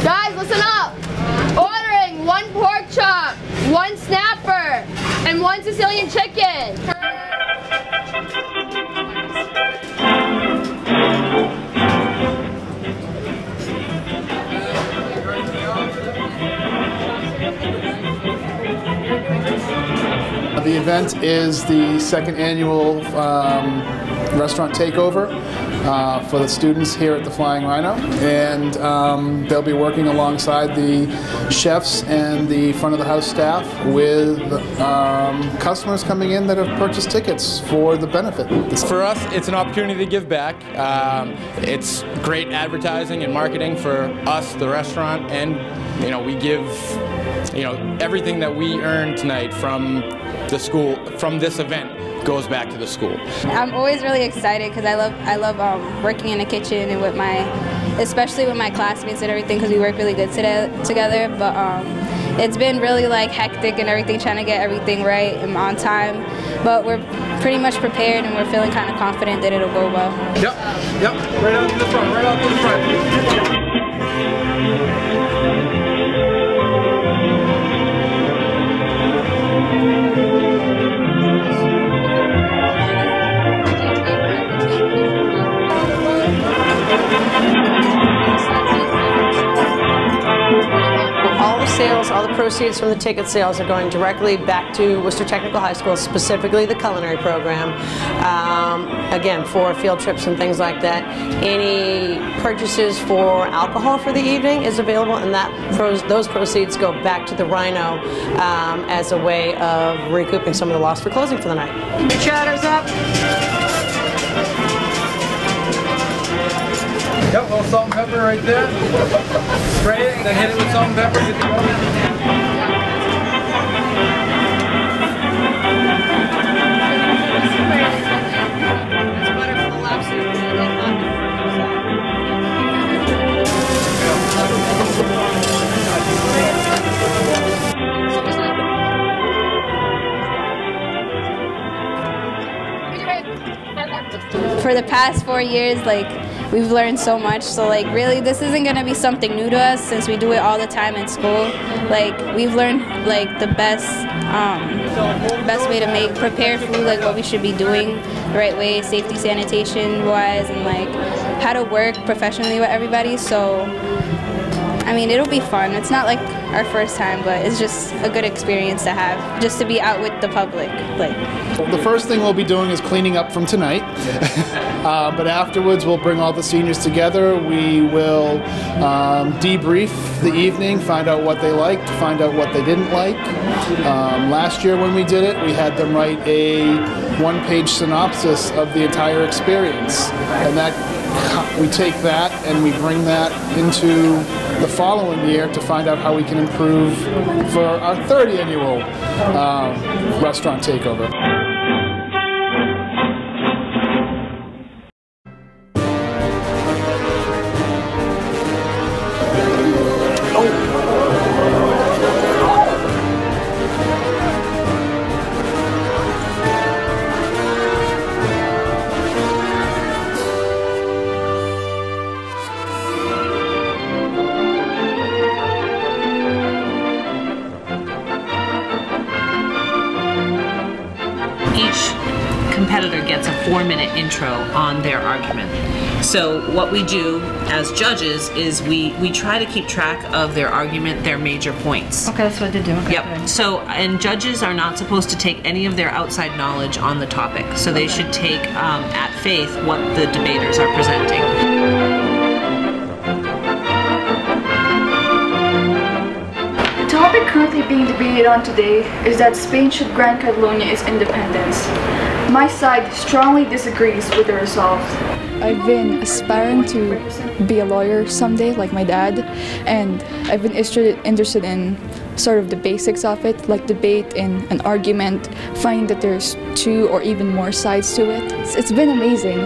Guys, listen up! Ordering 1 pork chop, 1 snapper, and 1 Sicilian chicken. The event is the 2nd annual restaurant takeover for the students here at the Flying Rhino, and they'll be working alongside the chefs and the front of the house staff with customers coming in that have purchased tickets for the benefit. For us, it's an opportunity to give back. It's great advertising and marketing for us, the restaurant, and we give everything that we earn tonight from the school, from this event, goes back to the school. I'm always really excited because I love working in the kitchen and with especially with my classmates and everything, because we work really good together. But it's been really hectic and everything, trying to get everything right and on time. But we're pretty much prepared and we're feeling kind of confident that it'll go well. Yep. Right out to the front. Right out to the front. All the proceeds from the ticket sales are going directly back to Worcester Technical High School, specifically the culinary program. Again, for field trips and things like that. Any purchases for alcohol for the evening is available, and those proceeds go back to the Rhino as a way of recouping some of the loss for closing for the night. Chatters up. Yep, a little salt and pepper right there. Spray it, then hit it with salt and pepper. Get the For the past 4 years, we've learned so much. So really, this isn't gonna be something new to us since we do it all the time in school. We've learned the best way to prepare food, what we should be doing the right way, safety, sanitation wise, and how to work professionally with everybody. So I mean, it'll be fun. It's not our first time, but it's just a good experience to have, just to be out with the public. The first thing we'll be doing is cleaning up from tonight, but afterwards we'll bring all the seniors together. We will debrief the evening, find out what they liked, find out what they didn't like. Last year when we did it, we had them write a 1-page synopsis of the entire experience, and we take that and we bring that into the following year to find out how we can improve for our 3rd annual restaurant takeover. Each competitor gets a 4-minute intro on their argument. So what we do as judges is we try to keep track of their argument, their major points. Okay, that's what they do. Okay, yep. good. So, and judges are not supposed to take any of their outside knowledge on the topic. So they should take at faith what the debaters are presenting. The topic currently being debated on today is that Spain should grant Catalonia its independence. My side strongly disagrees with the resolve. I've been aspiring to be a lawyer someday, like my dad, and I've been interested in sort of the basics of it, like debate and an argument, finding that there's two or even more sides to it. It's been amazing,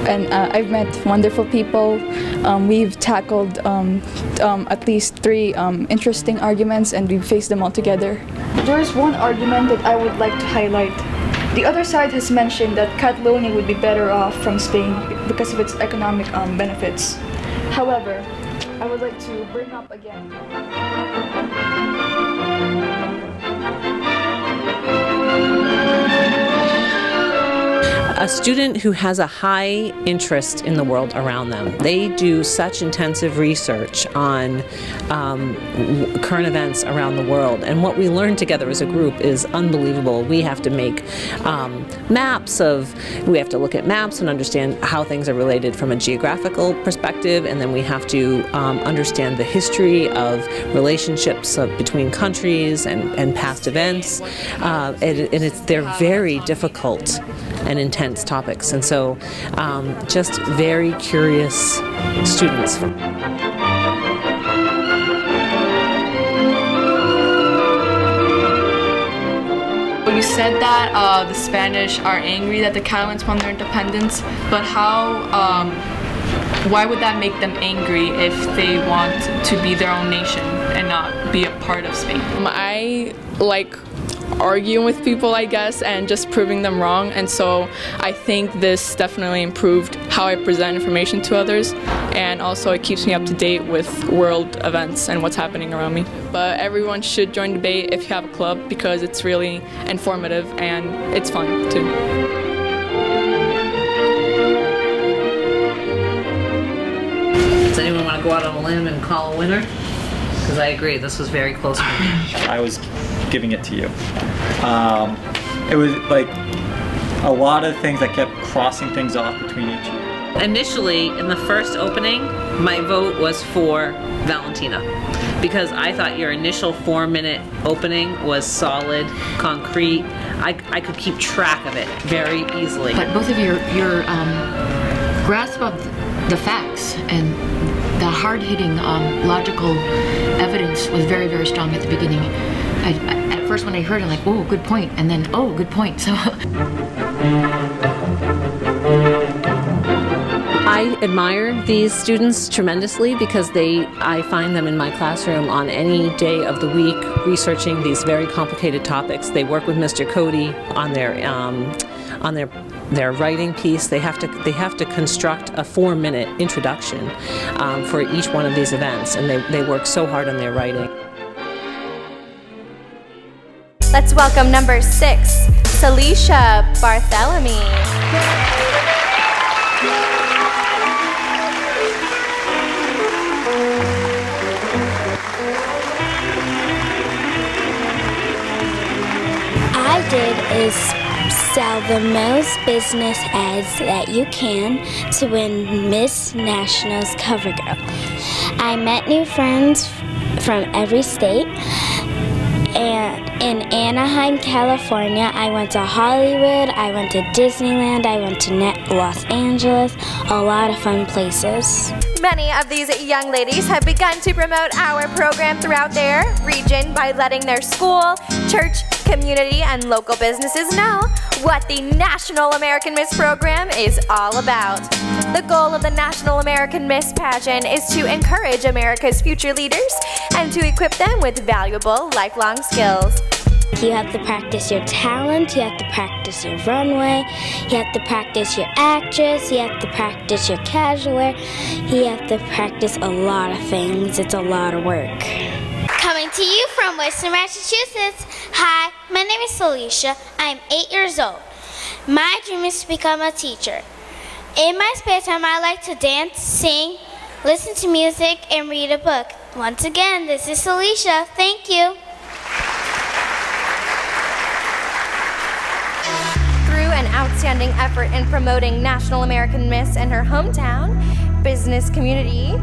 and I've met wonderful people. We've tackled at least 3 interesting arguments, and we've faced them all together. There's one argument that I would like to highlight. The other side has mentioned that Catalonia would be better off from Spain because of its economic benefits. However, I would like to bring up again. A student who has a high interest in the world around them. They do such intensive research on current events around the world, and what we learn together as a group is unbelievable. We have to make we have to look at maps and understand how things are related from a geographical perspective, and then we have to understand the history of relationships between countries and past events, they're very difficult and intense topics, and so just very curious students. You said that the Spanish are angry that the Catalans won their independence, but why would that make them angry if they want to be their own nation and not be a part of Spain? I like arguing with people, I guess, and just proving them wrong, and so I think this definitely improved how I present information to others, and also it keeps me up to date with world events and what's happening around me. But everyone should join debate if you have a club, because it's really informative and it's fun too. Does anyone want to go out on a limb and call a winner? Because I agree, this was very close for me. I was giving it to you. It was like a lot of things that kept crossing things off between each year. Initially, in the first opening, my vote was for Valentina, because I thought your initial 4-minute opening was solid, concrete. I could keep track of it very easily. But both of your grasp of the facts and the hard-hitting logical evidence was very, very strong at the beginning. At first when I heard it, I'm like, oh, good point, and then, oh, good point. So I admire these students tremendously, because I find them in my classroom on any day of the week researching these very complicated topics. They work with Mr. Cody on their writing piece. They have to construct a 4-minute introduction for each one of these events, and they work so hard on their writing. Let's welcome number 6, Celicia Barthélemy. I did is sell the most business ads that you can to win Miss National's cover girl. I met new friends from every state, and in Anaheim, California, I went to Hollywood, I went to Disneyland, I went to Los Angeles, a lot of fun places. Many of these young ladies have begun to promote our program throughout their region by letting their school, church, community, and local businesses know what the National American Miss program is all about. The goal of the National American Miss Pageant is to encourage America's future leaders and to equip them with valuable lifelong skills. You have to practice your talent, you have to practice your runway, you have to practice your actress, you have to practice your casual wear, you have to practice a lot of things. It's a lot of work. Coming to you from Worcester, Massachusetts. Hi, my name is Celicia. I'm 8 years old. My dream is to become a teacher. In my spare time, I like to dance, sing, listen to music, and read a book. Once again, this is Celicia. Thank you. Through an outstanding effort in promoting National American Miss in her hometown, business community,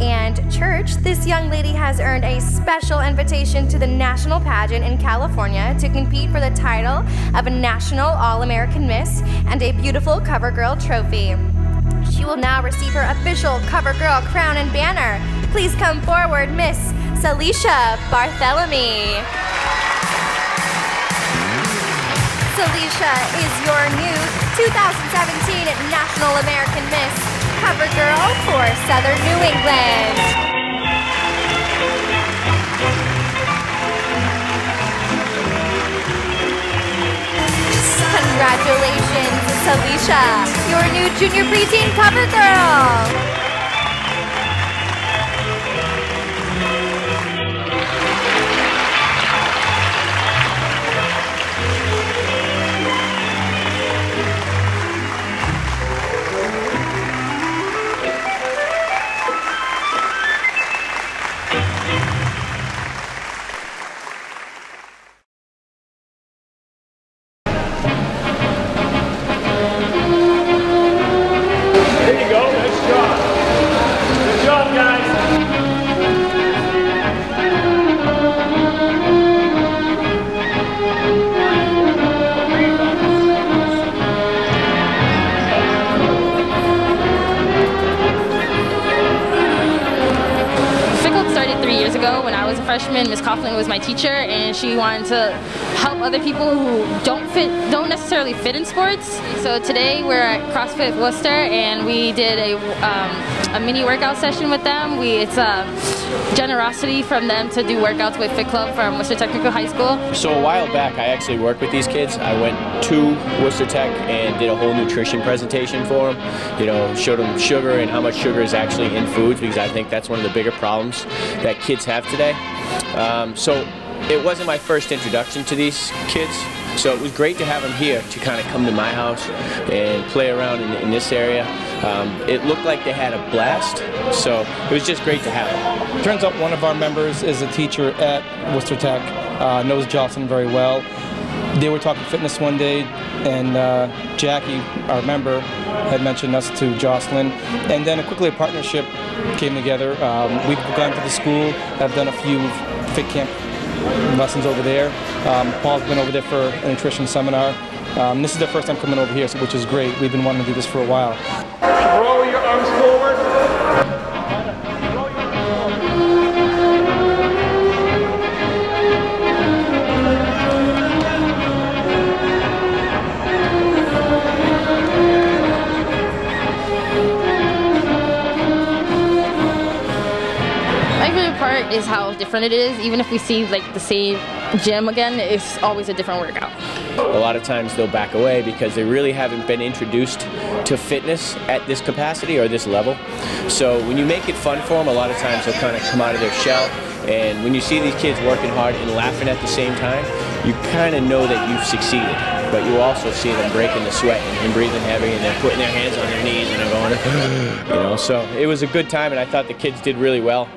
And church, this young lady has earned a special invitation to the National Pageant in California to compete for the title of a National All-American Miss and a beautiful Cover Girl trophy. She will now receive her official Cover Girl crown and banner. Please come forward, Miss Celicia Barthelemy. Celicia is your new 2017 National American Miss Cover Girl for Southern New England. Congratulations, Celicia, your new junior preteen Cover Girl. Freshman, Miss Coughlin was my teacher, and she wanted to help other people who don't necessarily fit in sports. So today we're at CrossFit Worcester, and we did a mini workout session with them. It's a generosity from them to do workouts with Fit Club from Worcester Technical High School. So a while back, I actually worked with these kids. I went to Worcester Tech and did a whole nutrition presentation for them. You know, showed them sugar and how much sugar is actually in foods, because I think that's one of the bigger problems that kids have today. So it wasn't my first introduction to these kids, so it was great to have them here to kind of come to my house and play around in this area. It looked like they had a blast, so it was just great to have them. Turns out one of our members is a teacher at Worcester Tech, knows Jocelyn very well. They were talking fitness one day, and Jackie, our member, had mentioned us to Jocelyn, and then quickly a partnership came together. We've gone to the school, have done a few fit camp lessons over there. Paul's been over there for a nutrition seminar. This is their first time coming over here, which is great. We've been wanting to do this for a while. Roll your arms forward. Is how different it is. Even if we see like the same gym again, it's always a different workout. A lot of times they'll back away because they really haven't been introduced to fitness at this capacity or this level. So when you make it fun for them, a lot of times they'll kind of come out of their shell. And when you see these kids working hard and laughing at the same time, you kind of know that you've succeeded. But you also see them breaking the sweat and breathing heavy, and they're putting their hands on their knees and they're going, you know. So it was a good time, and I thought the kids did really well.